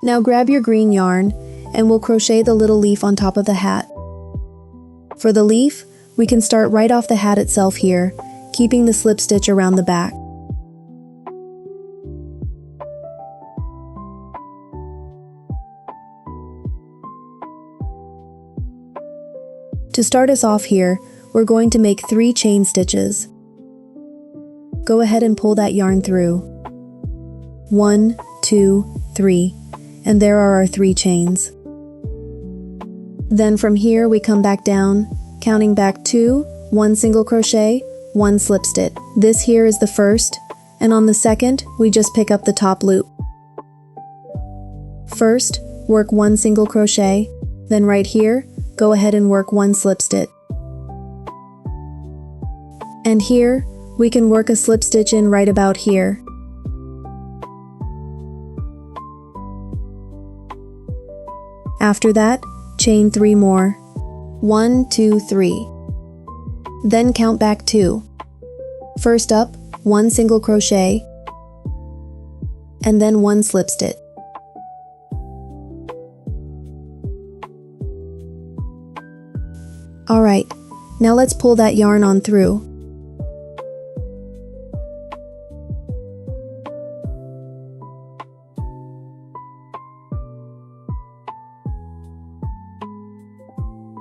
Now grab your green yarn and we'll crochet the little leaf on top of the hat. For the leaf, we can start right off the hat itself here, keeping the slip stitch around the back. To start us off here, we're going to make 3 chain stitches. Go ahead and pull that yarn through. 1, 2, 3, and there are our 3 chains. Then from here we come back down, counting back 2, 1 single crochet, 1 slip stitch. This here is the first, and on the second, we just pick up the top loop. First, work 1 single crochet, then right here, go ahead and work 1 slip stitch. And here, we can work a slip stitch in right about here. After that, chain 3 more. 1, 2, 3. Then count back 2. First up, 1 single crochet, and then 1 slip stitch. Alright, now let's pull that yarn on through.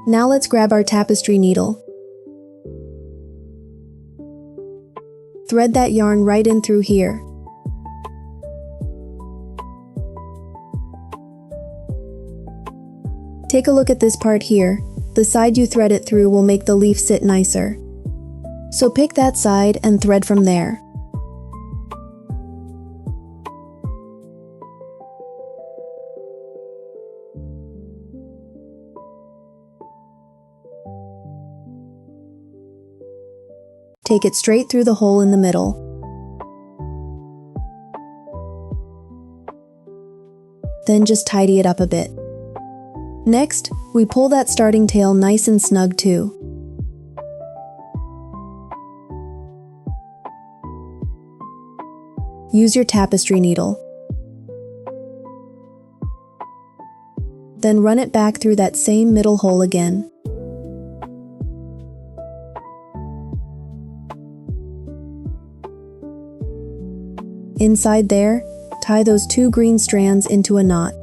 Now let's grab our tapestry needle. Thread that yarn right in through here. Take a look at this part here. The side you thread it through will make the leaf sit nicer. So pick that side and thread from there. Take it straight through the hole in the middle. Then just tidy it up a bit. Next, we pull that starting tail nice and snug too. Use your tapestry needle. Then run it back through that same middle hole again. Inside there, tie those 2 green strands into a knot.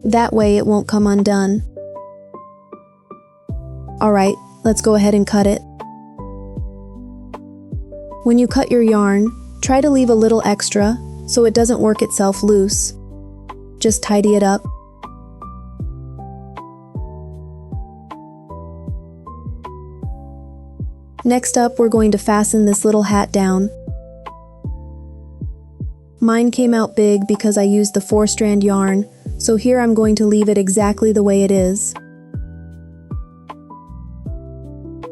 That way it won't come undone. Alright, let's go ahead and cut it. When you cut your yarn, try to leave a little extra so it doesn't work itself loose. Just tidy it up. Next up, we're going to fasten this little hat down. Mine came out big because I used the 4-strand yarn, so here I'm going to leave it exactly the way it is.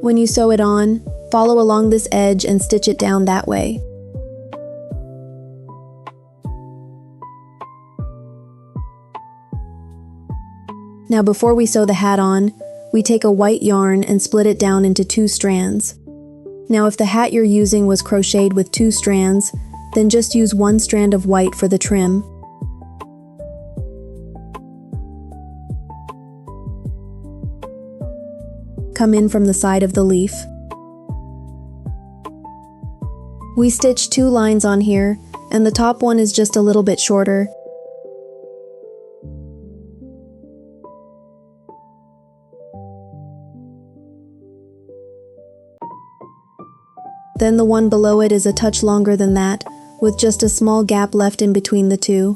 When you sew it on, follow along this edge and stitch it down that way. Now before we sew the hat on, we take a white yarn and split it down into 2 strands. Now if the hat you're using was crocheted with 2 strands, then just use 1 strand of white for the trim. Come in from the side of the leaf. We stitch 2 lines on here, and the top one is just a little bit shorter. Then the one below it is a touch longer than that, with just a small gap left in between the 2.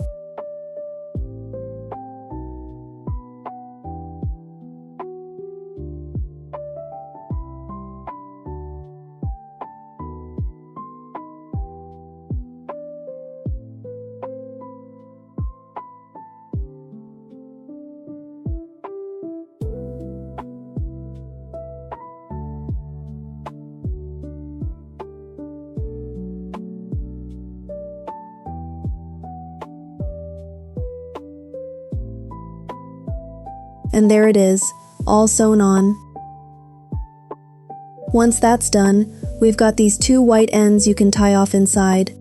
And there it is, all sewn on. Once that's done, we've got these 2 white ends you can tie off inside,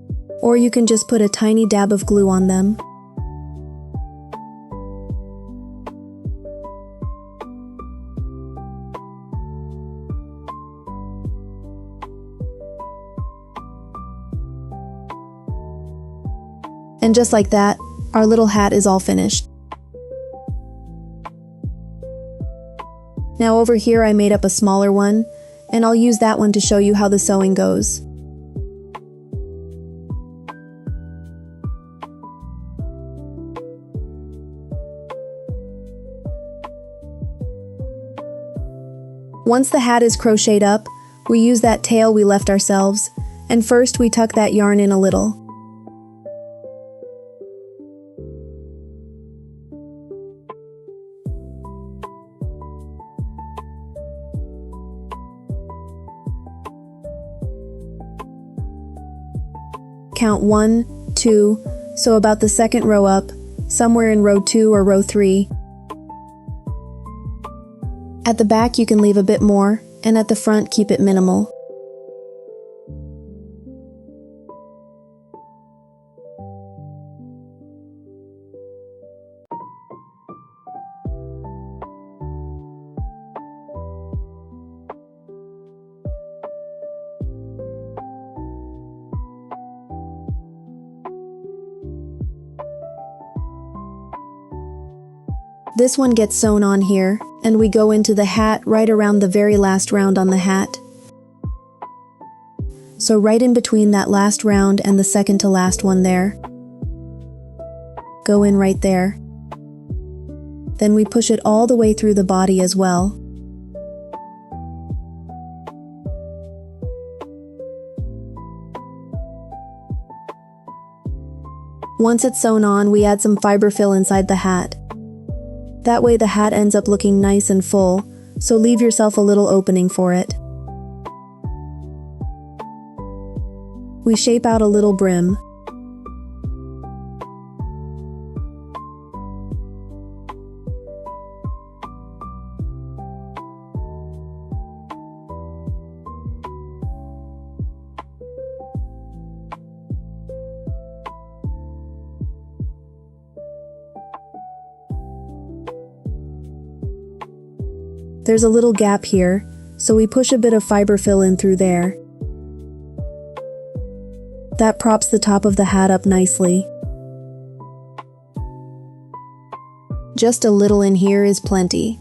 or you can just put a tiny dab of glue on them. And just like that, our little hat is all finished. Now over here I made up a smaller one, and I'll use that one to show you how the sewing goes. Once the hat is crocheted up, we use that tail we left ourselves, and first we tuck that yarn in a little. Count 1, 2, so about the second row up, somewhere in row 2 or row 3. At the back you can leave a bit more, and at the front keep it minimal. This one gets sewn on here, and we go into the hat right around the very last round on the hat. So right in between that last round and the second to last one there. Go in right there. Then we push it all the way through the body as well. Once it's sewn on, we add some fiber fill inside the hat. That way the hat ends up looking nice and full, so leave yourself a little opening for it. We shape out a little brim. There's a little gap here, so we push a bit of fiber fill in through there. That props the top of the hat up nicely. Just a little in here is plenty.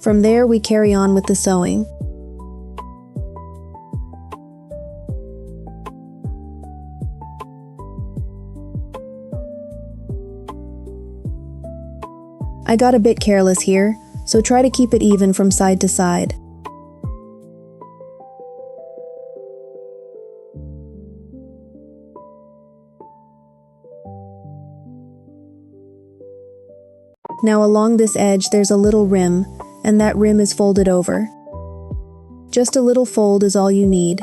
From there we carry on with the sewing. I got a bit careless here, so try to keep it even from side to side. Now along this edge there's a little rim, and that rim is folded over. Just a little fold is all you need.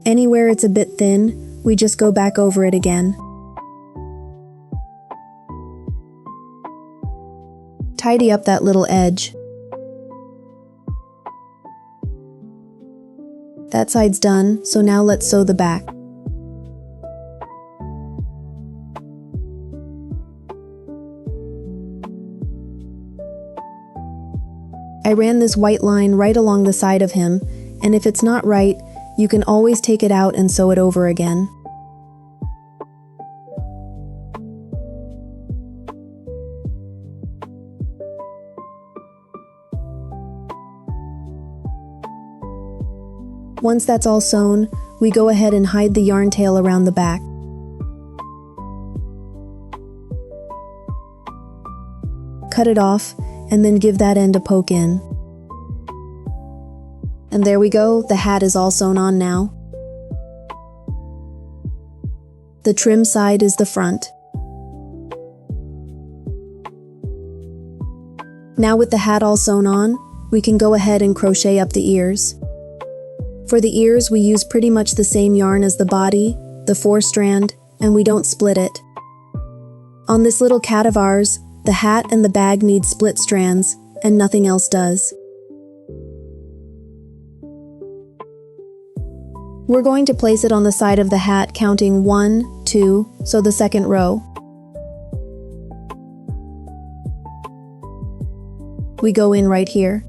Anywhere it's a bit thin, we just go back over it again. Tidy up that little edge. That side's done, so now let's sew the back. I ran this white line right along the side of him, and if it's not right, you can always take it out and sew it over again. Once that's all sewn, we go ahead and hide the yarn tail around the back. Cut it off, and then give that end a poke in. And there we go, the hat is all sewn on now. The trim side is the front. Now with the hat all sewn on, we can go ahead and crochet up the ears. For the ears, we use pretty much the same yarn as the body, the 4-strand, and we don't split it. On this little cat of ours, the hat and the bag need split strands, and nothing else does. We're going to place it on the side of the hat, counting 1, 2, so the second row. We go in right here.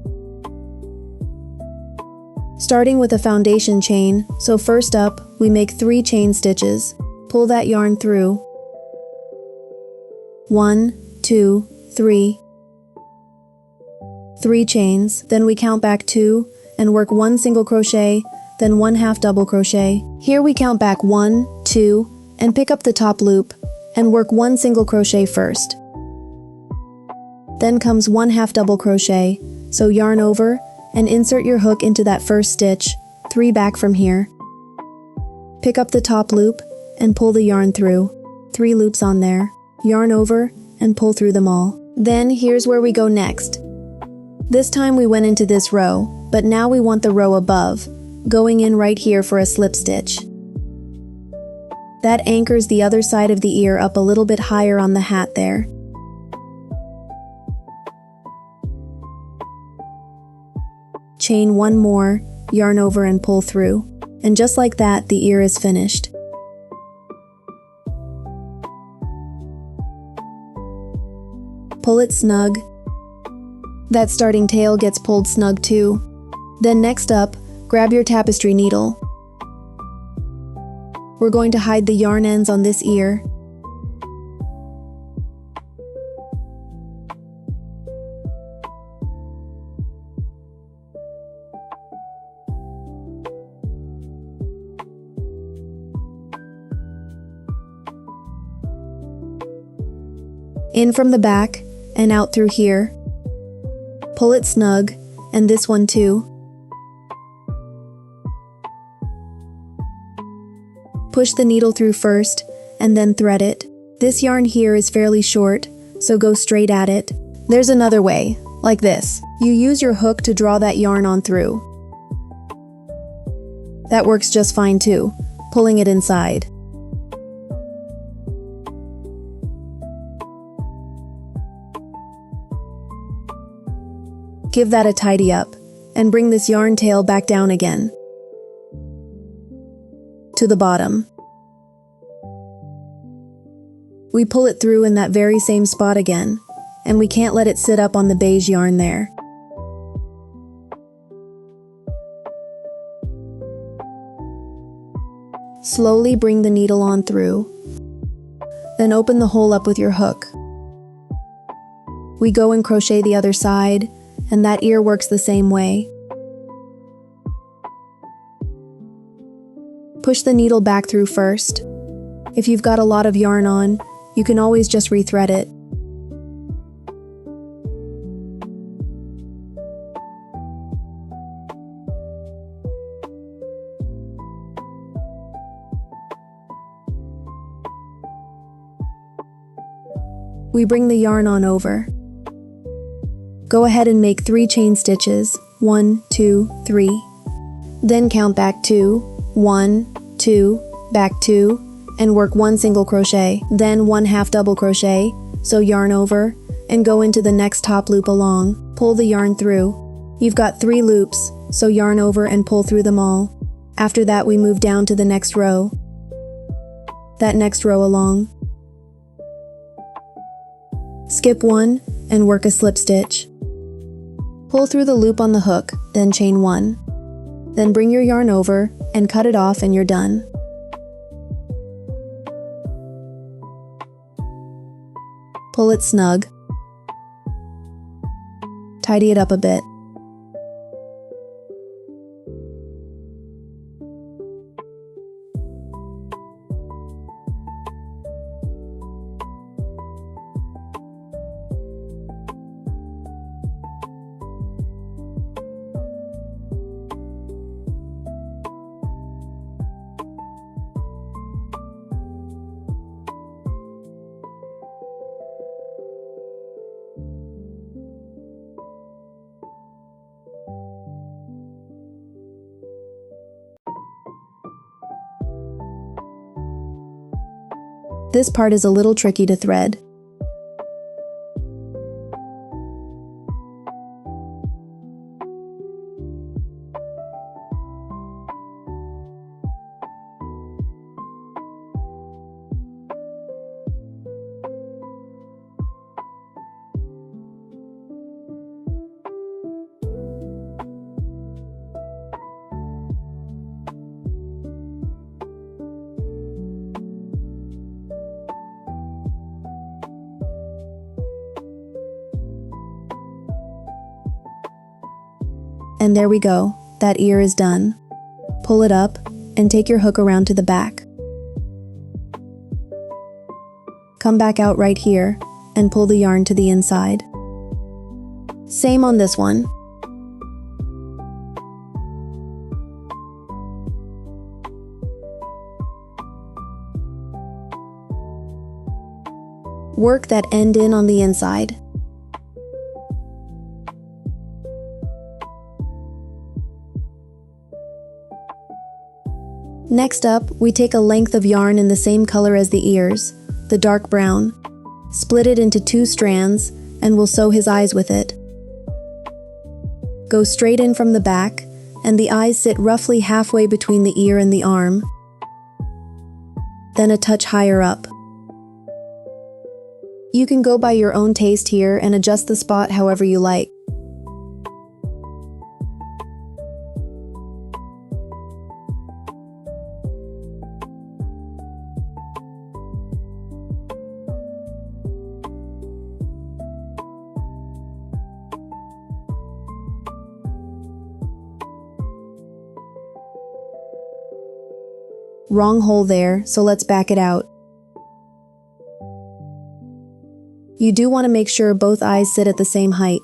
Starting with a foundation chain, so first up, we make 3 chain stitches. Pull that yarn through. 1, 2, 3. 3 chains, then we count back 2 and work 1 single crochet, then 1/2 double crochet. Here we count back 1, 2, and pick up the top loop and work 1 single crochet first. Then comes 1/2 double crochet, so yarn over and insert your hook into that first stitch, 3 back from here. Pick up the top loop and pull the yarn through, 3 loops on there, yarn over and pull through them all. Then here's where we go next. This time we went into this row, but now we want the row above, going in right here for a slip stitch. That anchors the other side of the ear up a little bit higher on the hat there. Chain 1 more, yarn over and pull through. And just like that, the ear is finished. Pull it snug. That starting tail gets pulled snug too. Then next up, grab your tapestry needle. We're going to hide the yarn ends on this ear. In from the back and out through here. Pull it snug, and this one too. Push the needle through first, and then thread it. This yarn here is fairly short, so go straight at it. There's another way, like this. You use your hook to draw that yarn on through. That works just fine too, pulling it inside. Give that a tidy up, and bring this yarn tail back down again. To the bottom. We pull it through in that very same spot again, and we can't let it sit up on the beige yarn there. Slowly bring the needle on through, then open the hole up with your hook. We go and crochet the other side, and that ear works the same way. Push the needle back through first. If you've got a lot of yarn on, you can always just rethread it. We bring the yarn on over. Go ahead and make 3 chain stitches, 1, 2, 3. Then count back 2, 1, 2, back 2, and work 1 single crochet, then 1/2 double crochet, so yarn over, and go into the next top loop along, pull the yarn through. You've got 3 loops, so yarn over and pull through them all. After that we move down to the next row. That next row along. Skip 1, and work a slip stitch. Pull through the loop on the hook, then chain 1. Then bring your yarn over and cut it off and you're done. Pull it snug. Tidy it up a bit. This part is a little tricky to thread. And there we go, that ear is done. Pull it up and take your hook around to the back. Come back out right here and pull the yarn to the inside. Same on this one. Work that end in on the inside. Next up, we take a length of yarn in the same color as the ears, the dark brown. Split it into 2 strands, and we'll sew his eyes with it. Go straight in from the back, and the eyes sit roughly halfway between the ear and the arm. Then a touch higher up. You can go by your own taste here and adjust the spot however you like. Wrong hole there, so let's back it out. You do want to make sure both eyes sit at the same height.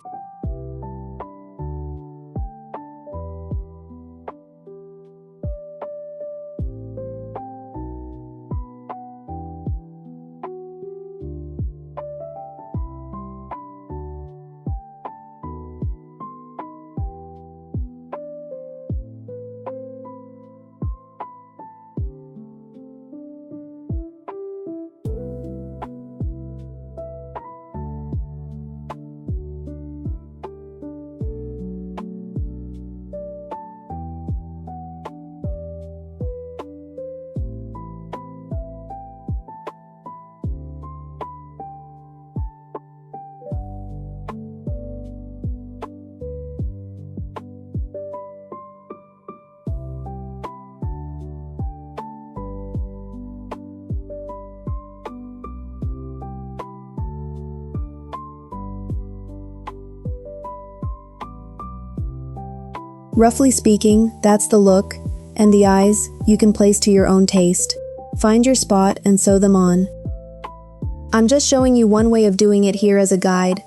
Roughly speaking, that's the look, and the eyes you can place to your own taste. Find your spot and sew them on. I'm just showing you one way of doing it here as a guide.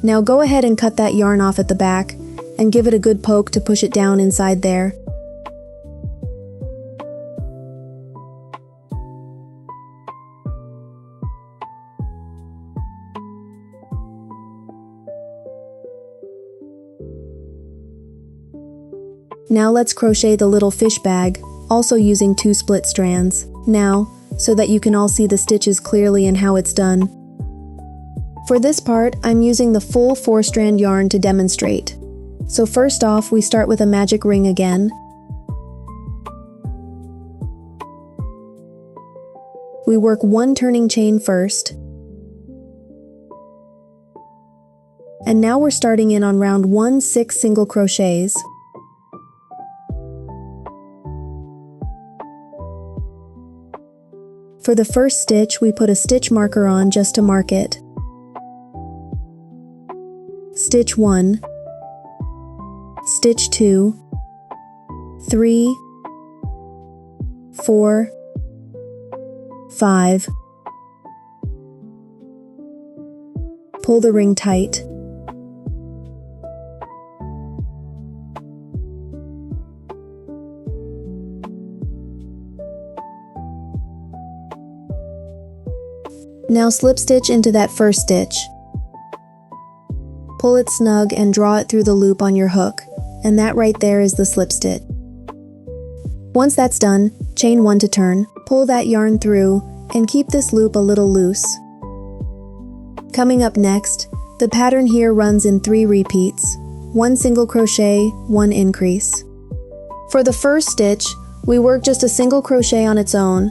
Now go ahead and cut that yarn off at the back and give it a good poke to push it down inside there. Now let's crochet the little fish bag, also using 2 split strands. Now, so that you can all see the stitches clearly and how it's done. For this part, I'm using the full 4-strand yarn to demonstrate. So first off, we start with a magic ring again. We work 1 turning chain first. And now we're starting in on round 1 6 single crochets. For the first stitch, we put a stitch marker on just to mark it. Stitch 1, stitch 2, 3, 4, 5. Pull the ring tight. Now slip stitch into that first stitch. Pull it snug and draw it through the loop on your hook, and that right there is the slip stitch. Once that's done, chain 1 to turn, pull that yarn through, and keep this loop a little loose. Coming up next, the pattern here runs in 3 repeats, 1 single crochet, 1 increase. For the first stitch, we work just a single crochet on its own.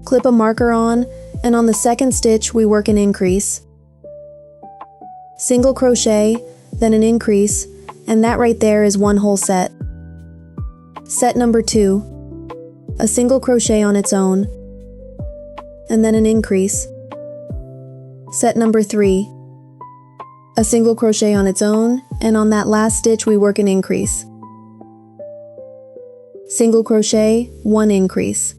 Clip a marker on, and on the second stitch we work an increase. Single crochet, then an increase, and that right there is 1 whole set. Set number 2, a single crochet on its own, and then an increase. Set number 3, a single crochet on its own, and on that last stitch we work an increase. Single crochet, 1 increase.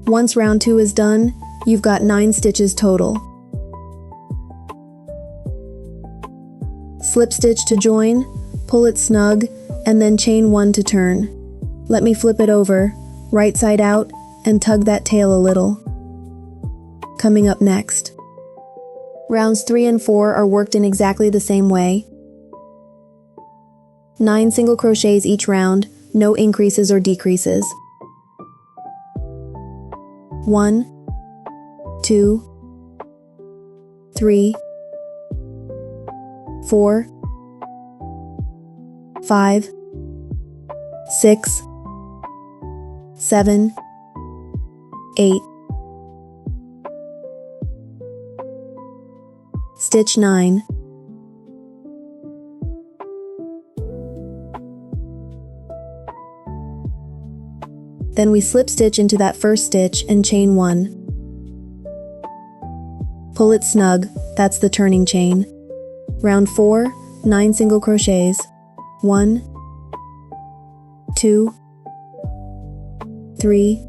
Once round 2 is done, you've got 9 stitches total. Slip stitch to join, pull it snug, and then chain 1 to turn. Let me flip it over, right side out, and tug that tail a little. Coming up next. Rounds 3 and 4 are worked in exactly the same way. 9 single crochets each round, no increases or decreases. 1, 2, 3, 4, 5, 6, 7, 8. Stitch 9. Then we slip stitch into that first stitch and chain 1. Pull it snug, that's the turning chain. Round 4, 9 single crochets. 1, 2, 3,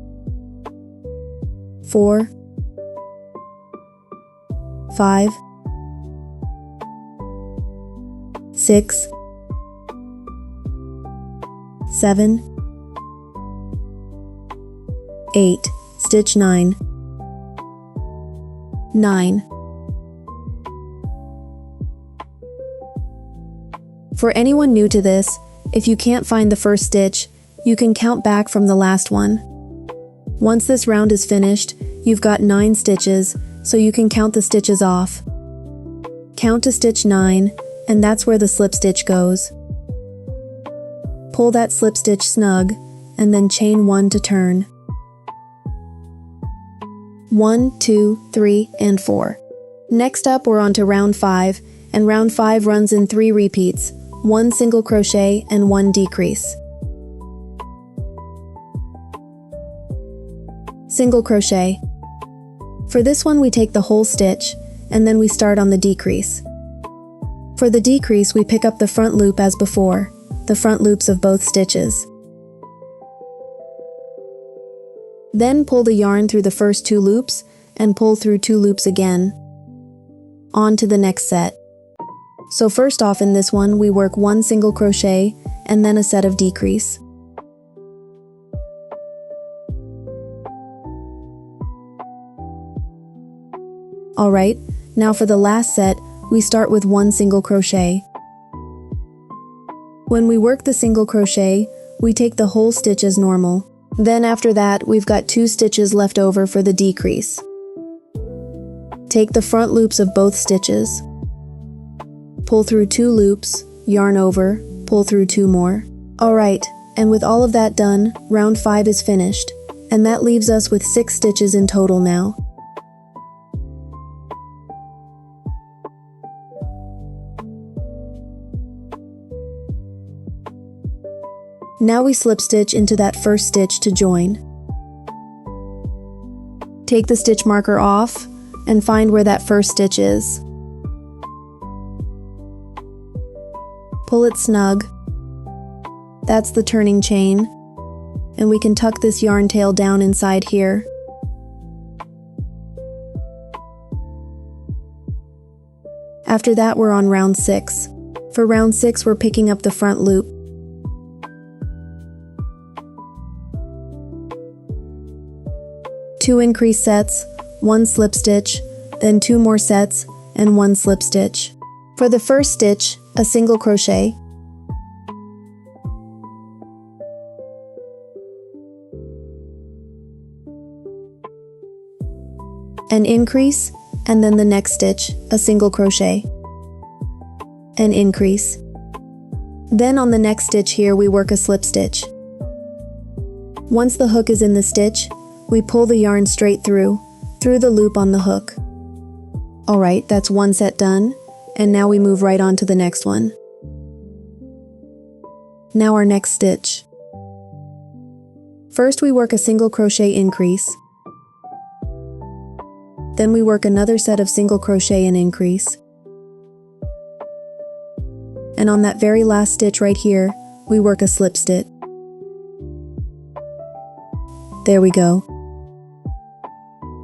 4, 5, 6, 7, 8, stitch 9. 9. For anyone new to this, if you can't find the first stitch, you can count back from the last one. Once this round is finished, you've got 9 stitches, so you can count the stitches off. Count to stitch 9, and that's where the slip stitch goes. Pull that slip stitch snug, and then chain 1 to turn. 1, 2, 3, and 4. Next up, we're on to round 5, and round 5 runs in 3 repeats, 1 single crochet and 1 decrease. Single crochet. For this one we take the whole stitch, and then we start on the decrease. For the decrease we pick up the front loop as before, the front loops of both stitches. Then pull the yarn through the first 2 loops, and pull through 2 loops again. On to the next set. So first off in this one we work 1 single crochet, and then a set of decrease. Alright, now for the last set, we start with 1 single crochet. When we work the single crochet, we take the whole stitch as normal. Then after that, we've got 2 stitches left over for the decrease. Take the front loops of both stitches. Pull through 2 loops, yarn over, pull through 2 more. Alright, and with all of that done, round 5 is finished, and that leaves us with 6 stitches in total now. Now we slip stitch into that first stitch to join. Take the stitch marker off and find where that first stitch is. Pull it snug. That's the turning chain, and we can tuck this yarn tail down inside here. After that, we're on round 6. For round 6, we're picking up the front loop. Two increase sets, 1 slip stitch, then 2 more sets, and 1 slip stitch. For the first stitch, a single crochet, an increase, and then the next stitch, a single crochet, an increase. Then on the next stitch here we work a slip stitch. Once the hook is in the stitch, we pull the yarn straight through the loop on the hook. Alright, that's one set done, and now we move right on to the next one. Now our next stitch. First we work a single crochet increase. Then we work another set of single crochet and increase. And on that very last stitch right here, we work a slip stitch. There we go.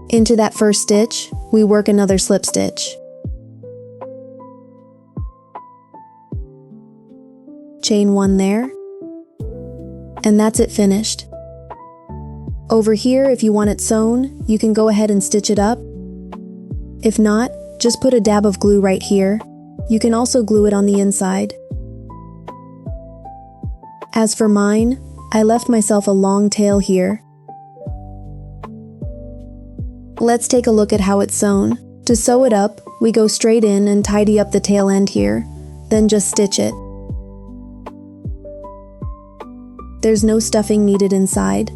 Into that first stitch, we work another slip stitch. Chain one there. And that's it finished. Over here, if you want it sewn, you can go ahead and stitch it up. If not, just put a dab of glue right here. You can also glue it on the inside. As for mine, I left myself a long tail here. Let's take a look at how it's sewn. To sew it up, we go straight in and tidy up the tail end here, then just stitch it. There's no stuffing needed inside.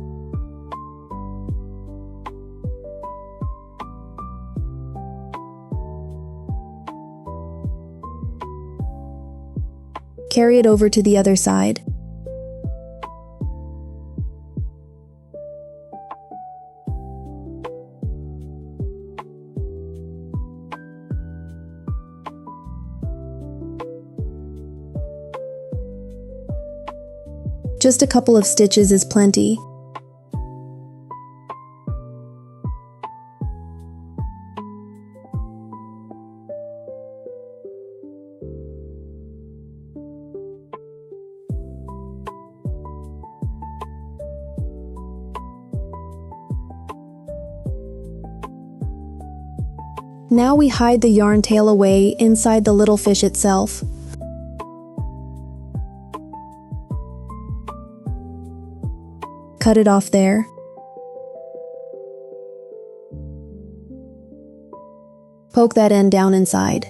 Carry it over to the other side. Just a couple of stitches is plenty. Now we hide the yarn tail away inside the little fish itself. Cut it off there. Poke that end down inside.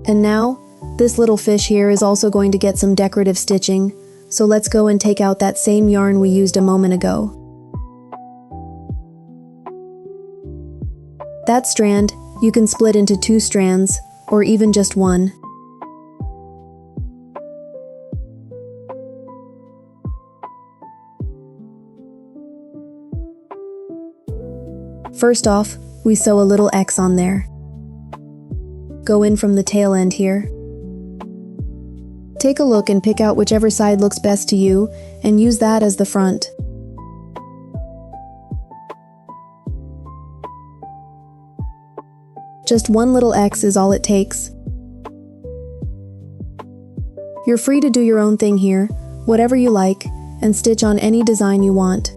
And now, this little fish here is also going to get some decorative stitching, so let's go and take out that same yarn we used a moment ago. That strand, you can split into 2 strands, or even just one. First off, we sew a little X on there. Go in from the tail end here. Take a look and pick out whichever side looks best to you, and use that as the front. Just one little X is all it takes. You're free to do your own thing here, whatever you like, and stitch on any design you want.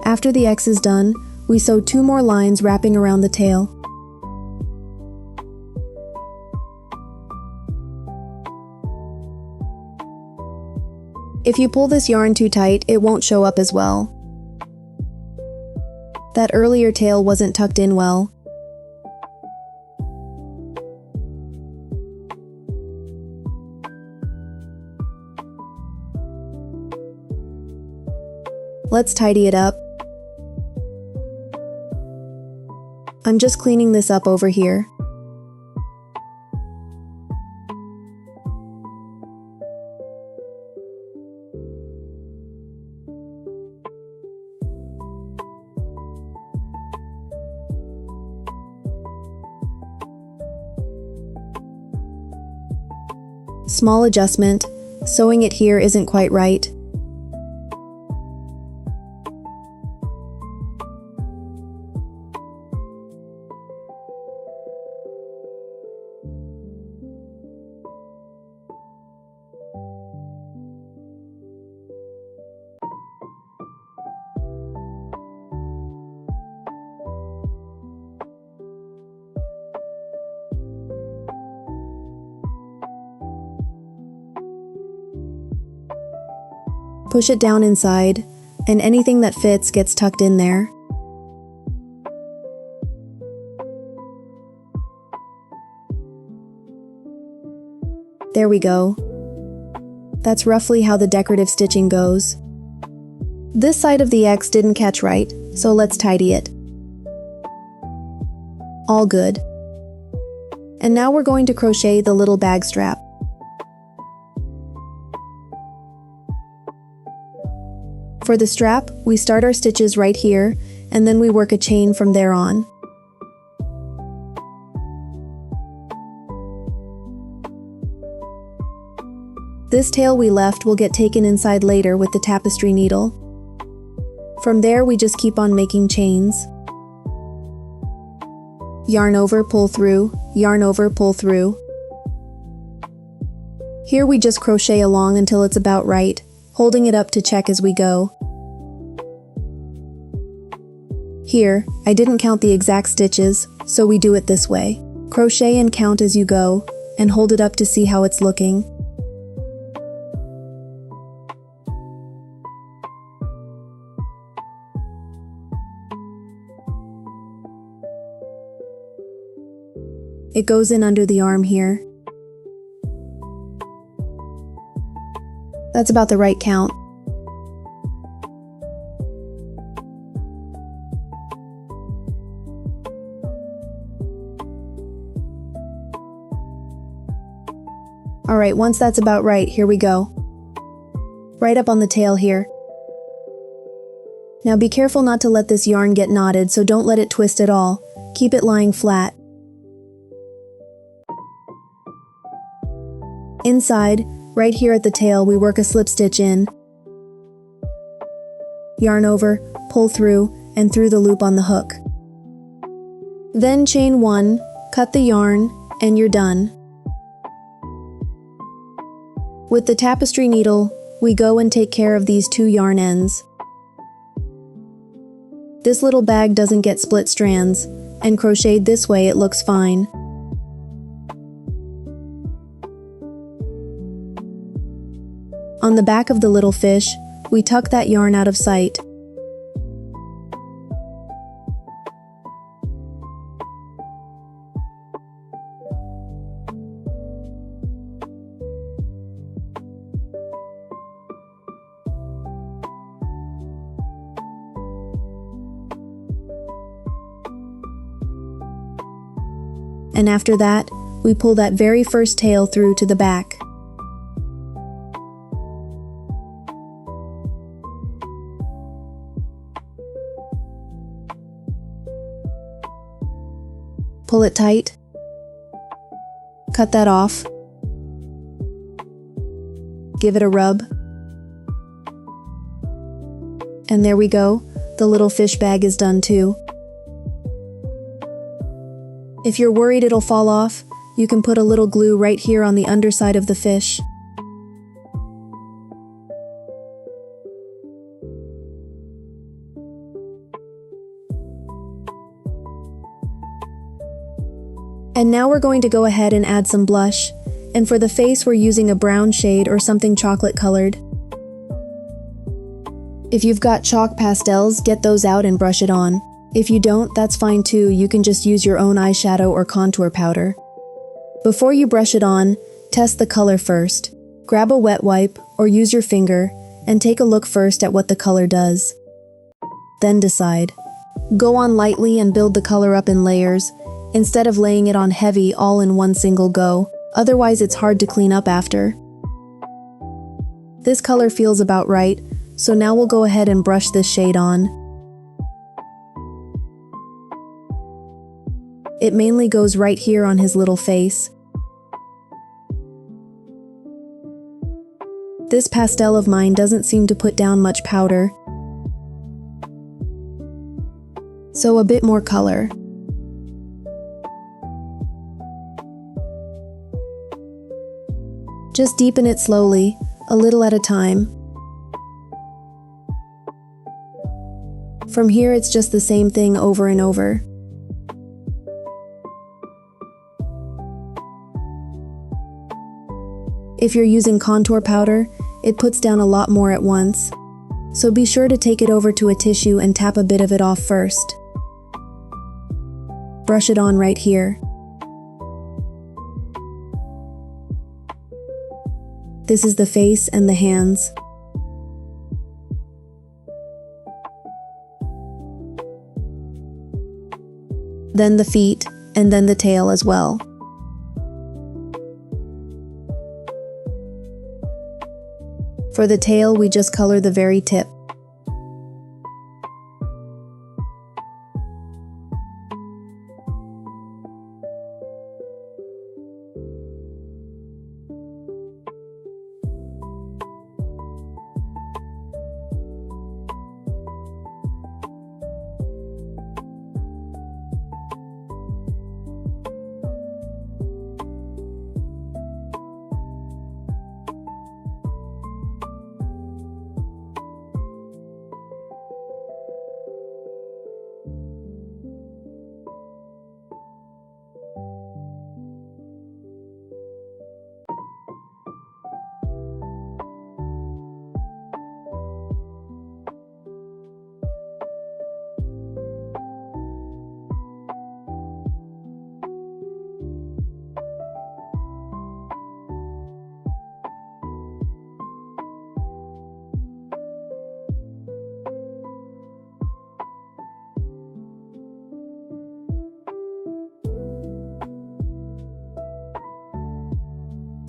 After the X is done, we sew 2 more lines wrapping around the tail. If you pull this yarn too tight, it won't show up as well. That earlier tail wasn't tucked in well. Let's tidy it up. I'm just cleaning this up over here. Small adjustment, sewing it here isn't quite right. Push it down inside, and anything that fits gets tucked in there. There we go. That's roughly how the decorative stitching goes. This side of the X didn't catch right, so let's tidy it. All good. And now we're going to crochet the little bag strap. For the strap, we start our stitches right here, and then we work a chain from there on. This tail we left will get taken inside later with the tapestry needle. From there, we just keep on making chains. Yarn over, pull through, yarn over, pull through. Here we just crochet along until it's about right, holding it up to check as we go. Here, I didn't count the exact stitches, so we do it this way. Crochet and count as you go, and hold it up to see how it's looking. It goes in under the arm here. That's about the right count. Alright, once that's about right, here we go. Right up on the tail here. Now be careful not to let this yarn get knotted, so don't let it twist at all. Keep it lying flat. Inside, right here at the tail, we work a slip stitch in. Yarn over, pull through, and through the loop on the hook. Then chain 1, cut the yarn, and you're done. With the tapestry needle, we go and take care of these 2 yarn ends. This little bag doesn't get split strands, and crocheted this way it looks fine. On the back of the little fish, we tuck that yarn out of sight. And after that, we pull that very first tail through to the back. Pull it tight. Cut that off. Give it a rub. And there we go. The little fish bag is done too. If you're worried it'll fall off, you can put a little glue right here on the underside of the fish. And now we're going to go ahead and add some blush, and for the face we're using a brown shade or something chocolate colored. If you've got chalk pastels, get those out and brush it on. If you don't, that's fine too, you can just use your own eyeshadow or contour powder. Before you brush it on, test the color first. Grab a wet wipe or use your finger and take a look first at what the color does. Then decide. Go on lightly and build the color up in layers, instead of laying it on heavy all in one single go, otherwise it's hard to clean up after. This color feels about right, so now we'll go ahead and brush this shade on. It mainly goes right here on his little face. This pastel of mine doesn't seem to put down much powder, so a bit more color. Just deepen it slowly, a little at a time. From here it's just the same thing over and over. If you're using contour powder, it puts down a lot more at once. So be sure to take it over to a tissue and tap a bit of it off first. Brush it on right here. This is the face and the hands. Then the feet, and then the tail as well. For the tail, we just color the very tip.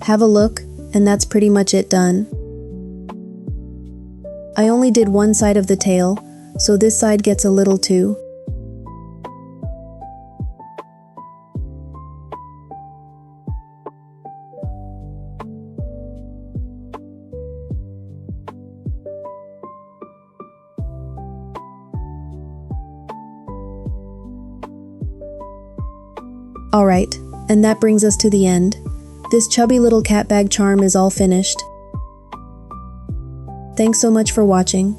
Have a look, and that's pretty much it done. I only did one side of the tail, so this side gets a little too. Alright, and that brings us to the end. This chubby little cat bag charm is all finished. Thanks so much for watching.